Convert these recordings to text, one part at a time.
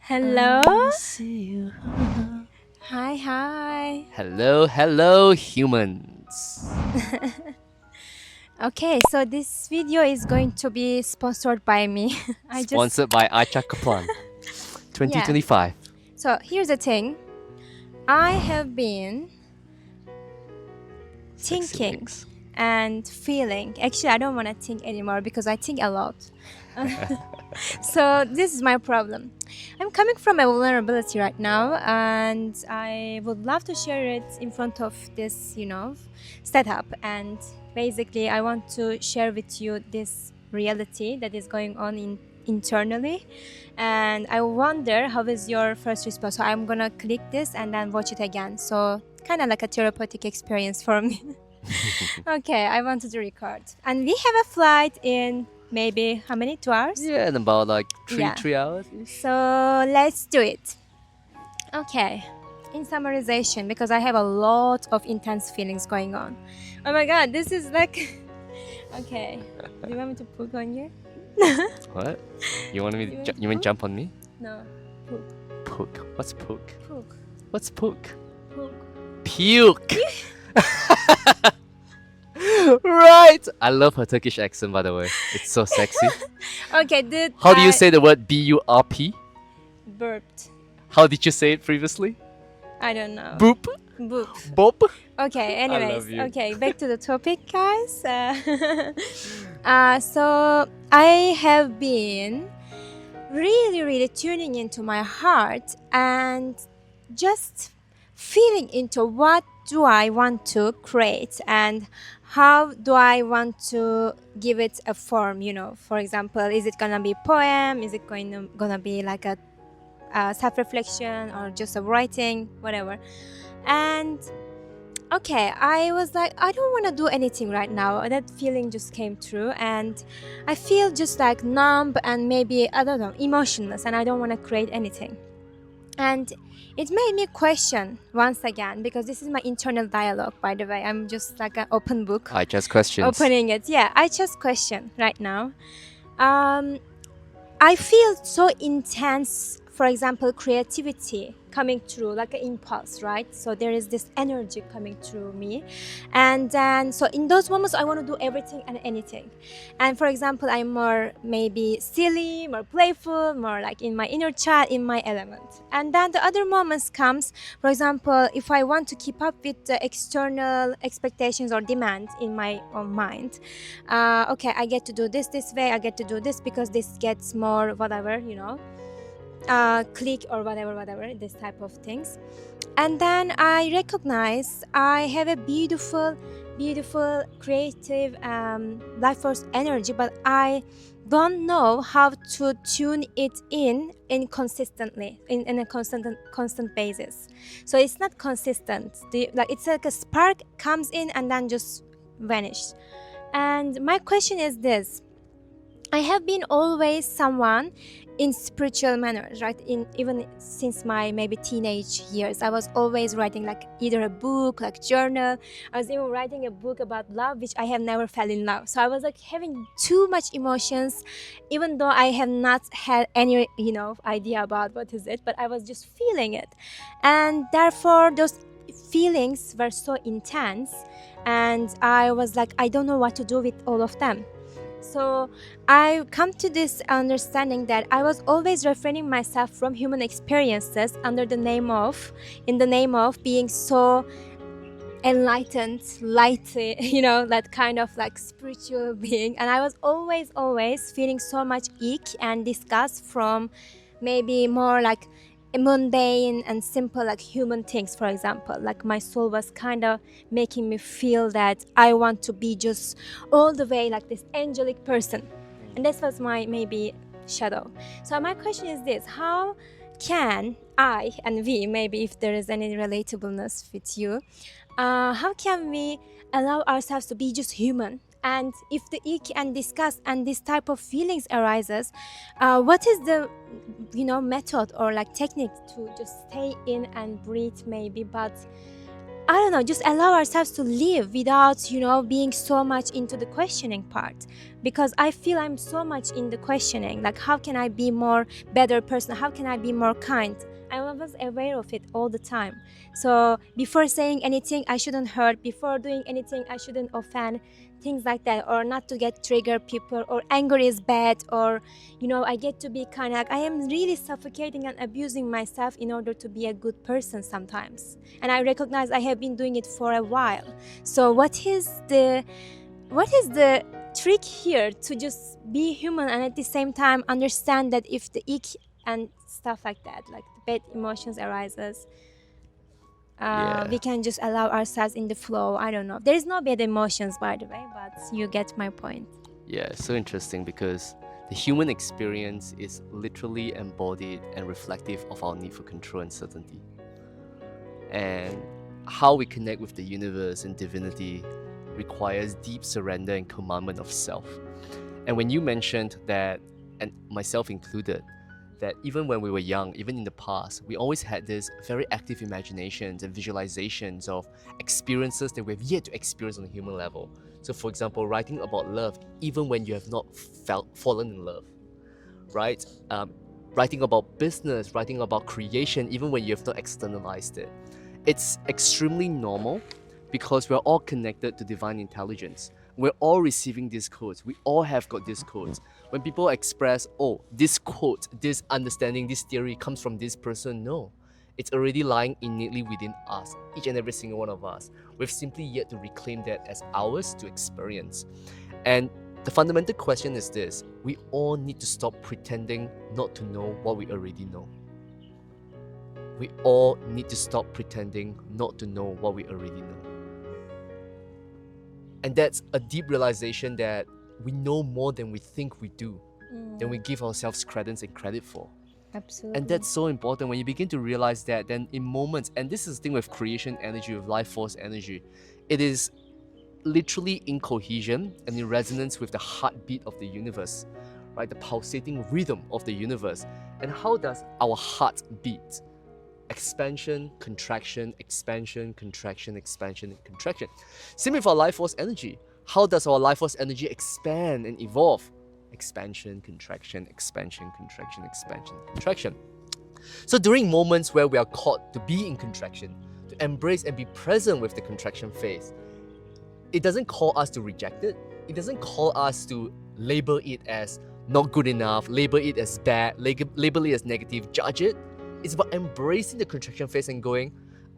Hello? See you. Hi. Hello, humans. Okay, so this video is going to be sponsored by me. I just, Sponsored by Acha Kaplan, yeah. 2025. So here's the thing. I have been Sexy thinking links. and feeling. Actually, I don't want to think anymore because I think a lot. So this is my problem. I'm coming from a vulnerability right now, and I would love to share it in front of this, setup. And basically, I want to share with you this reality that is going on internally. And I wonder how is your first response. So I'm gonna click this and then watch it again. So kind of like a therapeutic experience for me. Okay, I wanted to record, and we have a flight in maybe how many 2 hours? Yeah, in about like three Yeah. three hours. So let's do it. Okay. In summarization, because I have a lot of intense feelings going on. Oh my god, this is like. Okay. Do you want me to poke on you? What? You want me? You want You want poke? jump on me? No. Poke. Poke. What's poke? Poke. What's poke? Poke. Puke. Right. I love her Turkish accent, by the way. It's so sexy. Okay, did How do you I say the word burp? burped? How did you say it previously? I don't know. Boop. Boop. Bop. Okay, love anyways, you. okay, back to the topic, guys. So I have been really tuning into my heart and just feeling into what do I want to create and how do I want to give it a form, for example, is it gonna be poem, is it gonna be like a self-reflection or just a writing, whatever. And okay, I was like, I don't want to do anything right now. That feeling just came through, and I feel just like numb and maybe, I don't know, emotionless, and I don't want to create anything. And it made me question once again, because this is my internal dialogue, by the way. I'm just like an open book, I just questions. opening it. Yeah, I just question right now. I feel so intense, for example, creativity coming through like an impulse, right? So there is this energy coming through me. And then, so in those moments, I want to do everything and anything. And for example, I'm more maybe silly, more playful, more like in my inner child, in my element. And then the other moments comes, for example, if I want to keep up with the external expectations or demands in my own mind, okay, I get to do this way, I get to do this because this gets more whatever, click or whatever, this type of things. And then I recognize I have a beautiful creative life force energy, but I don't know how to tune it in consistently in a constant basis. So it's not consistent. It's like a spark comes in and then just vanishes. And my question is this: I have been always someone in spiritual manners, right? Even since my maybe teenage years, I was always writing like either a book, like journal. I was even writing a book about love, which I have never fell in love. So I was like having too much emotions, even though I have not had any, idea about what is it, but I was just feeling it, and therefore those feelings were so intense, and I was like, I don't know what to do with all of them. So I come to this understanding that I was always refraining myself from human experiences in the name of being so enlightened, light, that kind of like spiritual being. And I was always feeling so much ick and disgust from maybe more like mundane and simple like human things. For example, like my soul was kind of making me feel that I want to be just all the way like this angelic person, and this was my maybe shadow. So my question is this: how can I and we, maybe if there is any relatableness with you, how can we allow ourselves to be just human? And if the ick and disgust and this type of feelings arises, what is the method or like technique to just stay in and breathe maybe, but I don't know, just allow ourselves to live without, being so much into the questioning part. Because I feel I'm so much in the questioning. Like, how can I be more better person? How can I be more kind? I was aware of it all the time. So before saying anything, I shouldn't hurt. Before doing anything, I shouldn't offend. Things like that, or not to get trigger people, or anger is bad, or I get to be kind of like I am really suffocating and abusing myself in order to be a good person sometimes. And I recognize I have been doing it for a while. So what is the trick here to just be human and at the same time understand that if the ick and stuff like that, like the bad emotions arises, Yeah. we can just allow ourselves in the flow. I don't know. There is no bad emotions, by the way, but you get my point. Yeah, so interesting because the human experience is literally embodied and reflective of our need for control and certainty. And how we connect with the universe and divinity requires deep surrender and commandment of self. And when you mentioned that, and myself included, that even when we were young, even in the past, we always had this very active imaginations and visualizations of experiences that we've yet to experience on a human level. So, for example, writing about love, even when you have not fallen in love, right? Writing about business, writing about creation, even when you have not externalized it. It's extremely normal because we're all connected to divine intelligence. We're all receiving these codes. We all have got these codes. When people express, oh, this quote, this understanding, this theory comes from this person, no. It's already lying innately within us, each and every single one of us. We've simply yet to reclaim that as ours to experience. And the fundamental question is this: we all need to stop pretending not to know what we already know. We all need to stop pretending not to know what we already know. And that's a deep realization that we know more than we think we do, than we give ourselves credence and credit for. Absolutely. And that's so important. When you begin to realize that, then in moments, and this is the thing with creation energy, with life force energy, it is literally in cohesion and in resonance with the heartbeat of the universe, right? The pulsating rhythm of the universe. And how does our heart beat? Expansion, contraction, expansion, contraction, expansion, and contraction. Same with our life force energy. How does our life force energy expand and evolve? Expansion, contraction, expansion, contraction, expansion, contraction. So during moments where we are caught to be in contraction, to embrace and be present with the contraction phase, it doesn't call us to reject it. It doesn't call us to label it as not good enough, label it as bad, label it as negative, judge it. It's about embracing the contraction phase and going,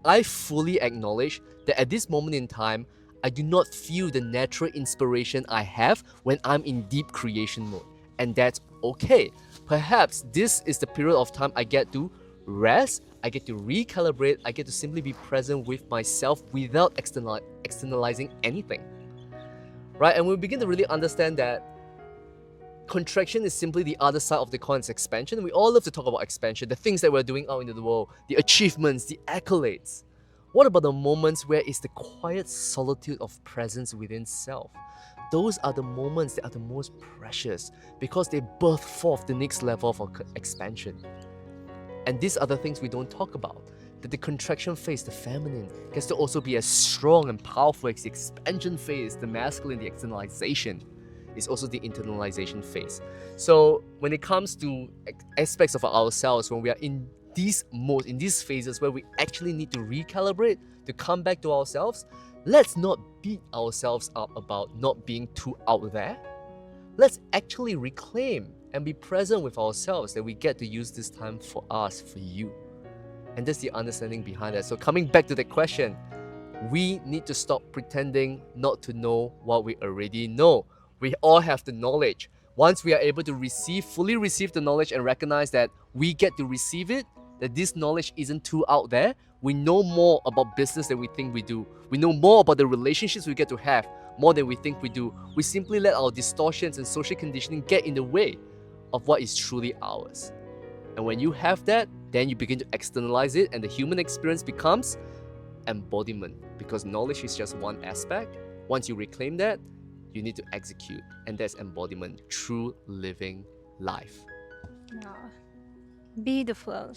I fully acknowledge that at this moment in time, I do not feel the natural inspiration I have when I'm in deep creation mode. And that's okay. Perhaps this is the period of time I get to rest, I get to recalibrate, I get to simply be present with myself without externalizing anything. Right? And we begin to really understand that contraction is simply the other side of the coin's expansion. We all love to talk about expansion, the things that we're doing out into the world, the achievements, the accolades. What about the moments where it's the quiet solitude of presence within self? Those are the moments that are the most precious because they birth forth the next level of expansion. And these are the things we don't talk about. That the contraction phase, the feminine, gets to also be as strong and powerful as the expansion phase, the masculine, the externalization. Is also the internalization phase. So when it comes to aspects of ourselves, when we are in these modes, in these phases where we actually need to recalibrate, to come back to ourselves, let's not beat ourselves up about not being too out there. Let's actually reclaim and be present with ourselves that we get to use this time for us, for you. And that's the understanding behind that. So coming back to the question, we need to stop pretending not to know what we already know. We all have the knowledge. Once we are able to fully receive the knowledge and recognize that we get to receive it, that this knowledge isn't too out there, we know more about business than we think we do. We know more about the relationships we get to have more than we think we do. We simply let our distortions and social conditioning get in the way of what is truly ours. And when you have that, then you begin to externalize it, and the human experience becomes embodiment, because knowledge is just one aspect. Once you reclaim that, you need to execute, and that's embodiment, true living life. Oh, beautiful.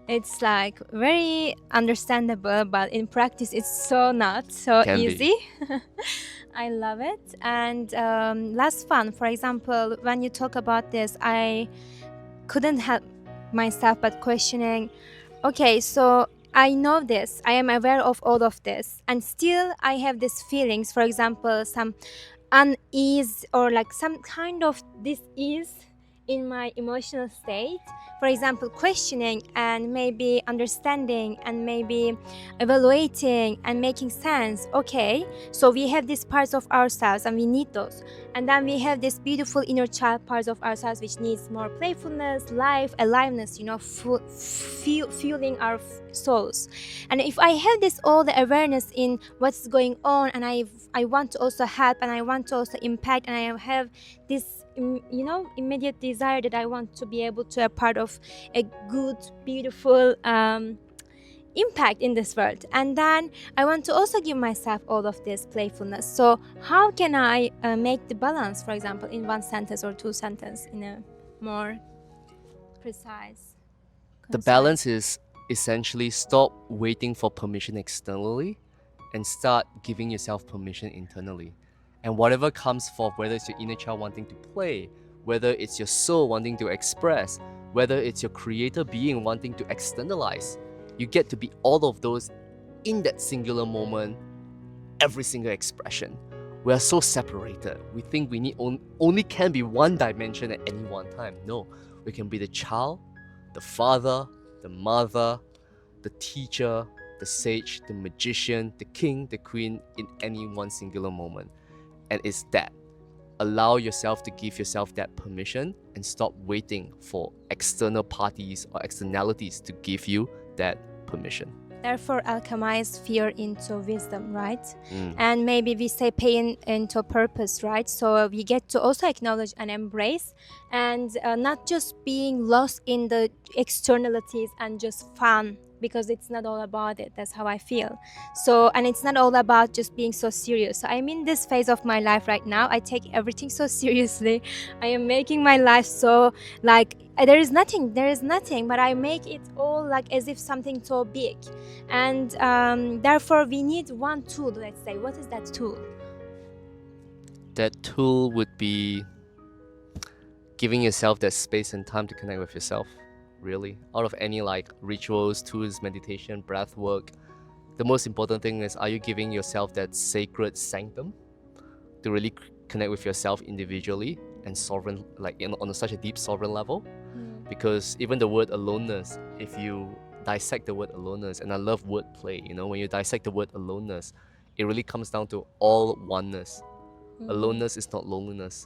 It's like very understandable, but in practice, it's so not so Can be. easy. I love it. And last one, for example, when you talk about this, I couldn't help myself but questioning, okay, so I know this, I am aware of all of this, and still I have these feelings, for example, some unease or like some kind of dis-ease in my emotional state. For example, questioning and maybe understanding and maybe evaluating and making sense. Okay, so we have these parts of ourselves and we need those. And then we have this beautiful inner child parts of ourselves which needs more playfulness, life, aliveness, fueling our souls. And if I have this all the awareness in what's going on, and I want to also help and I want to also impact, and I have this immediate desire that I want to be able to be a part of a good, beautiful impact in this world, and then I want to also give myself all of this playfulness. So how can I make the balance, for example, in one sentence or two sentences, in a more precise, The concise? balance is essentially stop waiting for permission externally and start giving yourself permission internally. And whatever comes forth, whether it's your inner child wanting to play, whether it's your soul wanting to express, whether it's your creator being wanting to externalize, you get to be all of those in that singular moment, every single expression. We are so separated. We think we need only can be one dimension at any one time. No, we can be the child, the father, the mother, the teacher, the sage, the magician, the king, the queen in any one singular moment. And it's that. Allow yourself to give yourself that permission and stop waiting for external parties or externalities to give you that permission. Therefore, alchemize fear into wisdom, right? And maybe we say pain into purpose, right? So we get to also acknowledge and embrace, and not just being lost in the externalities and just fun, because it's not all about it. That's how I feel. So, and it's not all about just being so serious. So I'm in this phase of my life right now. I take everything so seriously. I am making my life so like there is nothing, but I make it all like as if something so big. And therefore we need one tool. Let's say, what is that tool? That tool would be giving yourself that space and time to connect with yourself. Really, out of any like rituals, tools, meditation, breath work, the most important thing is, are you giving yourself that sacred sanctum to really connect with yourself individually and sovereign, like on such a deep sovereign level? Because even the word aloneness, if you dissect the word aloneness, and I love wordplay, when you dissect the word aloneness, it really comes down to all oneness. Aloneness is not loneliness.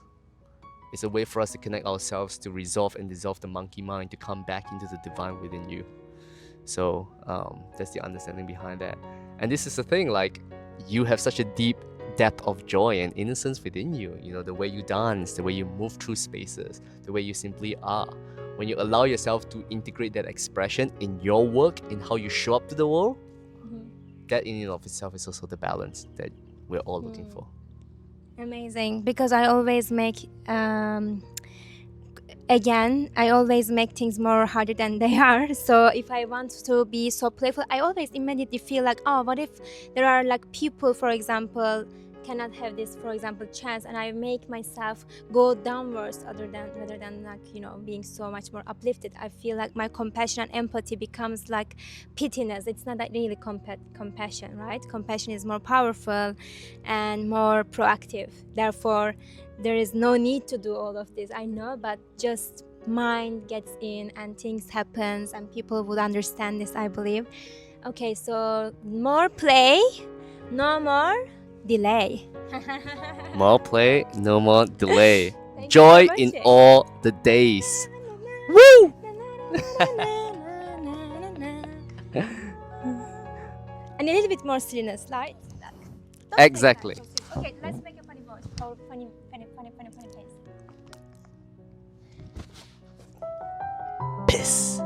It's a way for us to connect ourselves, to resolve and dissolve the monkey mind, to come back into the divine within you. So that's the understanding behind that. And this is the thing, like, you have such a deep depth of joy and innocence within you. The way you dance, the way you move through spaces, the way you simply are. When you allow yourself to integrate that expression in your work, in how you show up to the world, that in and of itself is also the balance that we're all looking for. Amazing, because I always make things more harder than they are. So if I want to be so playful, I always immediately feel like, oh, what if there are like people, for example, cannot have this, for example, chance, and I make myself go downwards rather than like being so much more uplifted. I feel like my compassion and empathy becomes like pityness. It's not that really compassion, right? Compassion is more powerful and more proactive. Therefore, there is no need to do all of this. I know, but just mind gets in and things happens and people would understand this, I believe. Okay, so more play, no more delay. More play, no more delay. Joy in all the days. Woo! And a little bit more silliness, right? Exactly. Okay, let's make a funny voice or funny face. Piss.